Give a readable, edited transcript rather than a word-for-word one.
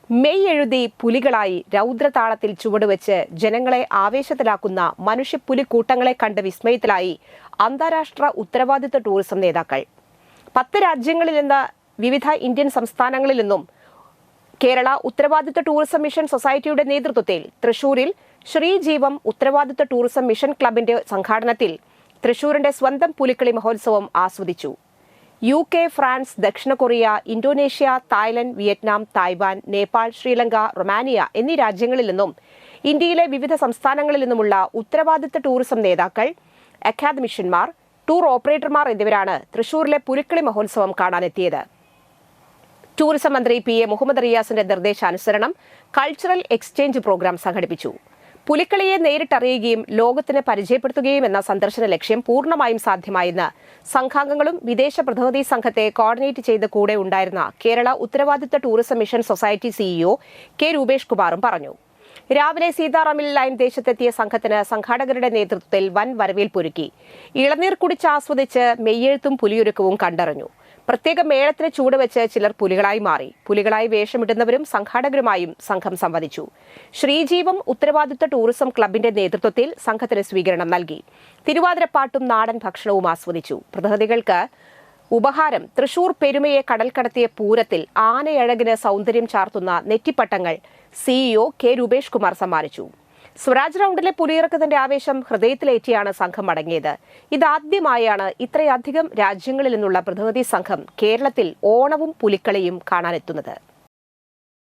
May എഴുതി പുലികളായി രൗദ്രതാളത്തിൽ ചുവടുവെച്ച് ജനങ്ങളെ ആവേശത്തിലാക്കുന്ന മനുഷ്യപ്പുലിക്കൂട്ടങ്ങളെ കണ്ട് വിസ്മയത്തിലായി അന്താരാഷ്ട്ര ഉത്തരവാദിത്ത ടൂറിസം നേതാക്കൾ. 10 രാജ്യങ്ങളിൽ നിന്ന് വിവിധ ഇന്ത്യൻ സംസ്ഥാനങ്ങളിൽ നിന്നും കേരള ഉത്തരവാദിത്ത ടൂറിസം മിഷൻ സൊസൈറ്റിയുടെ നേതൃത്വത്തിൽ തൃശൂരിൽ ശ്രീജീവം ഉത്തരവാദിത്ത ടൂറിസം മിഷൻ ക്ലബിന്റെ സംഘാടനത്തിൽ തൃശൂരിന്റെ സ്വന്തം പുലിക്കളി മഹോത്സവം ആസ്വദിച്ചു. UK, ഫ്രാൻസ്, ദക്ഷിണ Korea, Indonesia, Thailand, Vietnam, Taiwan, Nepal, Sri Lanka, Romania എന്നീ രാജ്യങ്ങളിൽ നിന്നും ഇന്ത്യയിലെ വിവിധ സംസ്ഥാനങ്ങളിൽ നിന്നുമുള്ള ഉത്തരവാദിത്ത ടൂറിസം നേതാക്കൾ, അക്കാദമിഷ്യന്മാർ, ടൂർ ഓപ്പറേറ്റർമാർ എന്നിവരാണ് തൃശൂരിലെ പുലിക്കളി മഹോത്സവം കാണാനെത്തിയത്. ടൂറിസം മന്ത്രി PA മുഹമ്മദ് റിയാസിന്റെ നിർദ്ദേശാനുസരണം കൾച്ചറൽ എക്സ്ചേഞ്ച് പ്രോഗ്രാം സംഘടിപ്പിച്ചു. പുലിക്കളിയെ നേരിട്ടറിയുകയും ലോകത്തിന് പരിചയപ്പെടുത്തുകയും എന്ന സന്ദർശന ലക്ഷ്യം പൂർണ്ണമായും സാധ്യമായെന്ന് സംഘാംഗങ്ങളും വിദേശ പ്രതിനിധി സംഘത്തെ കോർഡിനേറ്റ് ചെയ്ത് കൂടെ ഉണ്ടായിരുന്ന കേരള ഉത്തരവാദിത്ത tourism mission society CEO K. Rupesh കുമാറും പറഞ്ഞു. രാവിലെ സീതാറാമിൽ ലൈൻ ദേശത്തെത്തിയ സംഘത്തിന് സംഘാടകരുടെ നേതൃത്വത്തിൽ വൻ വരവേൽപ്പൊരുക്കി. ഇളനീർ കുടിച്ച് ആസ്വദിച്ച് മെയ്യെഴുത്തും പുലിയൊരുക്കവും കണ്ടറിഞ്ഞു. പ്രത്യേക മേളത്തിന് ചൂടുവെച്ച് ചിലർ പുലികളായി മാറി. പുലികളായി വേഷമിടുന്നവരും സംഘാടകരുമായും സംഘം സംവദിച്ചു. ശ്രീജീവം ഉത്തരവാദിത്ത ടൂറിസം ക്ലബിന്റെ നേതൃത്വത്തിൽ സംഘത്തിന് സ്വീകരണം നൽകി. തിരുവാതിരപ്പാട്ടും നാടൻ ഭക്ഷണവും ആസ്വദിച്ചു. പ്രതിനിധികൾക്ക് ഉപഹാരം തൃശൂർ പെരുമയെ കടൽ കടത്തിയ പൂരത്തിൽ ആനയഴകിന് സൗന്ദര്യം ചാർത്തുന്ന നെറ്റിപ്പട്ടങ്ങൾ CEO K. രൂപേഷ് കുമാർ സമ്മാനിച്ചു. സ്വരാജ് റൗണ്ടിലെ പുലിയിറക്കത്തിന്റെ ആവേശം ഹൃദയത്തിലേറ്റിയാണ് സംഘം മടങ്ങിയത്. ഇതാദ്യമായാണ് ഇത്രയധികം രാജ്യങ്ങളിൽ നിന്നുള്ള പ്രതിനിധി സംഘം കേരളത്തിൽ ഓണവും പുലിക്കളിയും കാണാനെത്തുന്നത്.